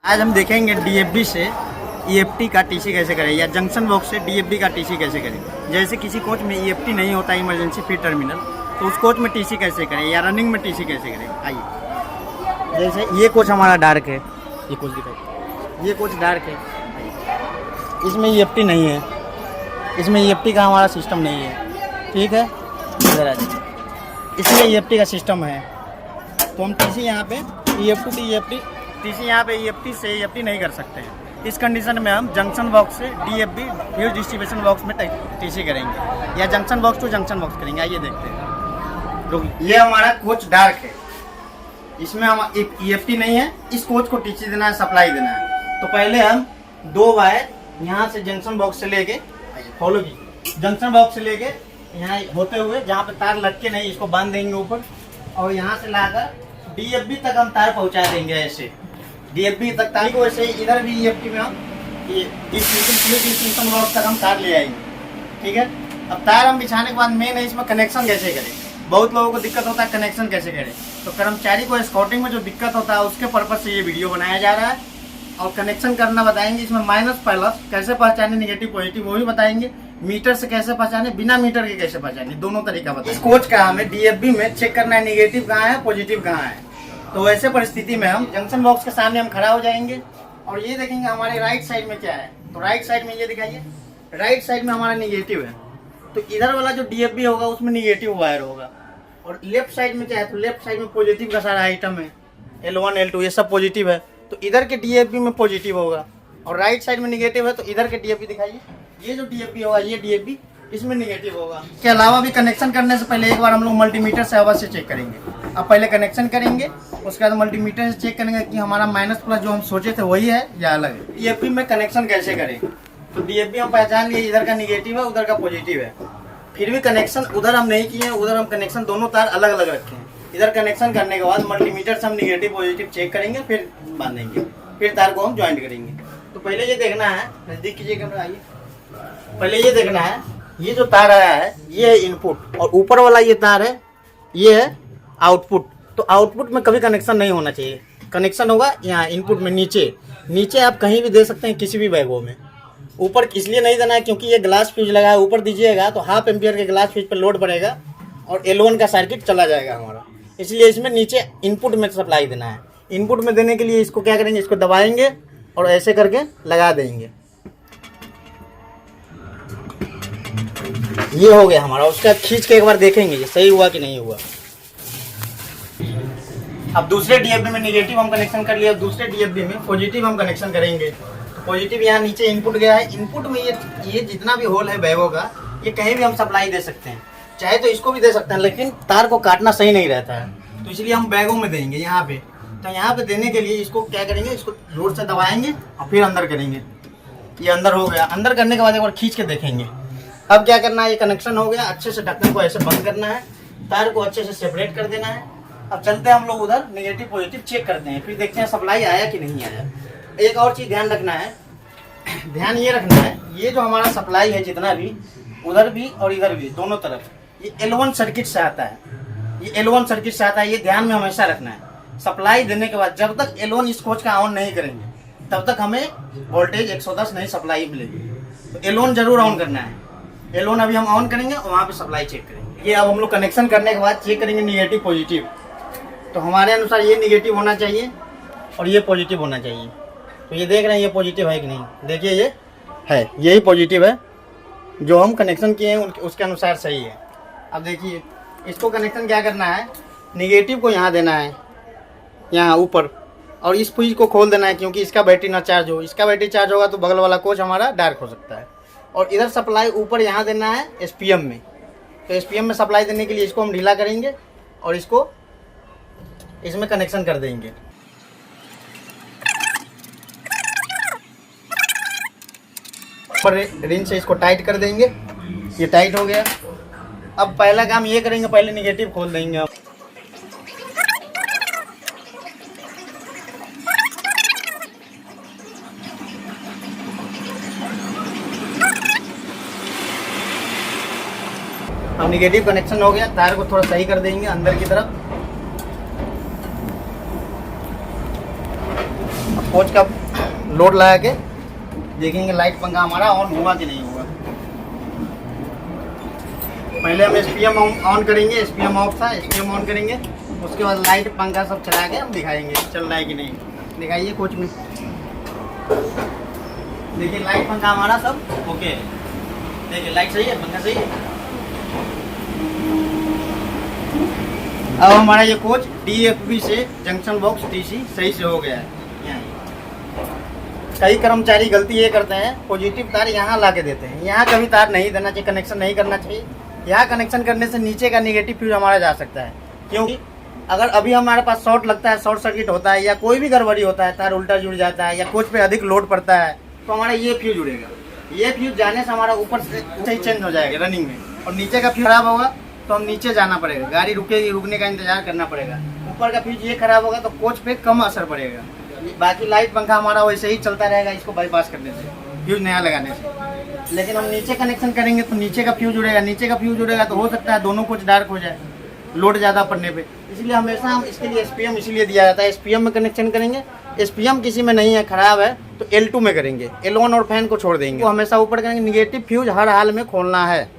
आज हम देखेंगे डीएफबी से ईएफटी का टीसी कैसे करें या जंक्शन बॉक्स से डीएफबी का टीसी कैसे करें। जैसे किसी कोच में ईएफटी नहीं होता इमरजेंसी फ्री टर्मिनल, तो उस कोच में टीसी कैसे करें या रनिंग में टीसी कैसे करें। आइए, जैसे ये कोच हमारा डार्क है, ये कोच दिखाइए, ये कोच डार्क है, इसमें ईएफटी नहीं है, इसमें ईएफटी का हमारा सिस्टम नहीं है, ठीक है। इधर आ जाइए, इसमें ईएफटी का सिस्टम है, तो हम टीसी यहाँ पे ईएफटी टू ईएफटी टीसी यहाँ पे ईएफटी से ईएफटी नहीं कर सकते हैं। इस कंडीशन में हम जंक्शन बॉक्स से डीएफबी फ्यूज डिस्ट्रीब्यूशन बॉक्स में टीसी करेंगे या junction box to junction box करेंगे। आइए देखते हैं। तो ये हमारा कोच डार्क है, इसमें हम ईएफटी नहीं है, इस कोच को टीसी देना है, सप्लाई देना है। तो पहले हम दो वायर यहाँ से जंक्शन बॉक्स से लेके, फॉलो की, जंक्शन बॉक्स से लेके यहाँ होते हुए जहाँ पे तार लटके नहीं, इसको बांध देंगे ऊपर, और यहाँ से लाकर डीएफबी तक हम तार पहुँचा देंगे। ऐसे डीएफबी तक तार को, वैसे इधर भी ईएफटी में हम ये डिस्ट्रीब्यूशन बॉक्स तक हम तार ले आएंगे, ठीक है। अब तार हम बिछाने के बाद मेन है इसमें कनेक्शन कैसे करें। बहुत लोगों को दिक्कत होता है कनेक्शन कैसे करें, तो कर्मचारी को स्काउटिंग में जो दिक्कत होता है उसके पर्पज से ये वीडियो बनाया जा रहा है। और कनेक्शन करना बताएंगे, इसमें माइनस प्लस कैसे पहचाने, निगेटिव पॉजिटिव वो भी बताएंगे, मीटर से कैसे पहचाने, बिना मीटर के कैसे पहचाने, दोनों तरीका बताएंगे। इस कोच का हमें डीएफबी में चेक करना है निगेटिव कहाँ है, पॉजिटिव कहाँ है। तो ऐसे परिस्थिति में हम जंक्शन बॉक्स के सामने हम खड़ा हो जाएंगे और ये देखेंगे हमारे राइट साइड में क्या है। तो राइट साइड में ये दिखाइए, राइट साइड में हमारा निगेटिव है, तो इधर वाला जो डीएफबी होगा उसमें निगेटिव वायर होगा। और लेफ्ट साइड में क्या है, तो लेफ्ट साइड में पॉजिटिव का सारा आइटम है, L1 L2 ये सब पॉजिटिव है, तो इधर के डीएफबी में पॉजिटिव होगा। और राइट साइड में निगेटिव है, तो इधर के डीएफबी दिखाइए, ये जो डीएफबी होगा ये डीएफबी इसमें निगेटिव होगा। इसके अलावा भी कनेक्शन करने से पहले एक बार हम लोग मल्टीमीटर से अवश्य चेक करेंगे। अब पहले कनेक्शन करेंगे, उसके बाद मल्टीमीटर से चेक करेंगे कि हमारा माइनस प्लस जो हम सोचे थे वही है या अलग है। डीएफबी में कनेक्शन कैसे करें, तो डीएफबी हम पहचान लिए इधर का निगेटिव है उधर का पॉजिटिव है, फिर भी कनेक्शन उधर हम नहीं किए हैं, उधर हम कनेक्शन दोनों तार अलग अलग रखे हैं। इधर कनेक्शन करने के बाद मल्टीमीटर से हम निगेटिव पॉजिटिव चेक करेंगे, फिर बांधेंगे, फिर तार को हम ज्वाइंट करेंगे। तो पहले ये देखना है, नजदीक कीजिए कैमरा, आइए, पहले ये देखना है, ये जो तार आया है ये है इनपुट और ऊपर वाला ये तार है ये है आउटपुट। तो आउटपुट में कभी कनेक्शन नहीं होना चाहिए, कनेक्शन होगा यहाँ इनपुट में, नीचे नीचे आप कहीं भी दे सकते हैं किसी भी बैगों में। ऊपर इसलिए नहीं देना है क्योंकि ये ग्लास फ्यूज लगा है, ऊपर दीजिएगा तो 1/2 एम्पियर के ग्लास फ्यूज पर लोड पड़ेगा और L1 का सर्किट चला जाएगा हमारा, इसलिए इसमें नीचे इनपुट में सप्लाई देना है। इनपुट में देने के लिए इसको क्या करेंगे, इसको दबाएंगे और ऐसे करके लगा देंगे, ये हो गया हमारा। उसका खींच के एक बार देखेंगे ये सही हुआ कि नहीं हुआ। अब दूसरे डीएफबी में निगेटिव हम कनेक्शन कर लिया, दूसरे डीएफबी में पॉजिटिव हम कनेक्शन करेंगे। तो पॉजिटिव यहाँ नीचे इनपुट गया है, इनपुट में ये जितना भी होल है बैगों का, ये कहीं भी हम सप्लाई दे सकते हैं, चाहे तो इसको भी दे सकते हैं, लेकिन तार को काटना सही नहीं रहता है, तो इसलिए हम बैगों में देंगे यहाँ पे। तो यहाँ पे देने के लिए इसको क्या करेंगे, इसको जोर से दबाएंगे और फिर अंदर करेंगे। ये अंदर हो गया, अंदर करने के बाद एक बार खींच के देखेंगे। अब क्या करना है, ये कनेक्शन हो गया, अच्छे से ढक्कन को ऐसे बंद करना है, तार को अच्छे से सेपरेट कर देना है। अब चलते हैं हम लोग उधर निगेटिव पॉजिटिव चेक करते हैं, फिर देखते हैं सप्लाई आया कि नहीं आया। एक और चीज़ ध्यान रखना है, ध्यान ये रखना है, ये जो हमारा सप्लाई है जितना भी, उधर भी और इधर भी दोनों तरफ, ये L1 सर्किट से आता है, ये L1 सर्किट से आता है, ये ध्यान में हमेशा रखना है। सप्लाई देने के बाद जब तक L1 इस कोच का ऑन नहीं करेंगे तब तक हमें वोल्टेज 110 नहीं सप्लाई मिलेगी। तो L1 जरूर ऑन करना है, L1 अभी हम ऑन करेंगे और वहाँ पे सप्लाई चेक करेंगे। ये अब हम लोग कनेक्शन करने के बाद चेक करेंगे निगेटिव पॉजिटिव, तो हमारे अनुसार ये निगेटिव होना चाहिए और ये पॉजिटिव होना चाहिए। तो ये देख रहे हैं ये पॉजिटिव है कि नहीं, देखिए ये है, यही पॉजिटिव है, जो हम कनेक्शन किए हैं उसके अनुसार सही है। अब देखिए इसको कनेक्शन क्या करना है, निगेटिव को यहाँ देना है, यहाँ ऊपर, और इस फ्यूज को खोल देना है क्योंकि इसका बैटरी ना चार्ज हो। इसका बैटरी चार्ज होगा तो बगल वाला कोच हमारा डार्क हो सकता है। और इधर सप्लाई ऊपर यहाँ देना है SPM में, तो SPM में सप्लाई देने के लिए इसको हम ढीला करेंगे और इसको इसमें कनेक्शन कर देंगे। पर रिंच से इसको टाइट कर देंगे, ये टाइट हो गया। अब पहला काम ये करेंगे, पहले निगेटिव खोल देंगे। अब निगेटिव कनेक्शन हो गया, तार को थोड़ा सही कर देंगे अंदर की तरफ। कोच का लोड लगा के देखेंगे लाइट पंखा हमारा ऑन हुआ कि नहीं हुआ। पहले हम एसपीएम ऑन करेंगे, एसपीएम ऑफ था, एसपीएम ऑन करेंगे, उसके बाद लाइट पंखा सब चला के हम दिखाएंगे चल रहा है कि नहीं। दिखाइए कोच में, देखिए लाइट पंखा हमारा सब ओके है। देखिए लाइट सही है, पंखा सही है। अब हमारा ये कोच डीएफबी से जंक्शन बॉक्स टीसी सही से हो गया है। कई कर्मचारी गलती ये करते हैं, पॉजिटिव तार यहाँ ला के देते हैं। यहाँ कभी तार नहीं देना चाहिए, कनेक्शन नहीं करना चाहिए। यहाँ कनेक्शन करने से नीचे का निगेटिव फ्यूज हमारा जा सकता है, क्योंकि अगर अभी हमारे पास शॉर्ट लगता है, शॉर्ट सर्किट होता है या कोई भी गड़बड़ी होता है, तार उल्टा जुड़ जाता है या कोच पे अधिक लोड पड़ता है, तो हमारा ये फ्यूज उड़ेगा। ये फ्यूज जाने से हमारा ऊपर से ही चेंज हो जाएगा रनिंग में, और नीचे का फ्यूज खराब होगा तो हम नीचे जाना पड़ेगा, गाड़ी रुकेगी, रुकने का इंतजार करना पड़ेगा। ऊपर का फ्यूज ये खराब होगा तो कोच पे कम असर पड़ेगा। बाकी लाइट पंखा हमारा वैसे ही चलता रहेगा, इसको बाईपास करने से, फ्यूज नया लगाने से। लेकिन हम नीचे कनेक्शन करेंगे तो नीचे का फ्यूज उड़ेगा, नीचे का फ्यूज उड़ेगा तो हो सकता है दोनों कोच डार्क हो जाए लोड ज़्यादा पड़ने पे। इसलिए हमेशा हम इसके लिए एसपीएम इसीलिए दिया जाता है, एसपीएम में कनेक्शन करेंगे। एसपीएम किसी में नहीं है, खराब है, तो L2 में करेंगे, L1 और फैन को छोड़ देंगे। वो हमेशा ऊपर करेंगे, निगेटिव फ्यूज हर हाल में खोलना है।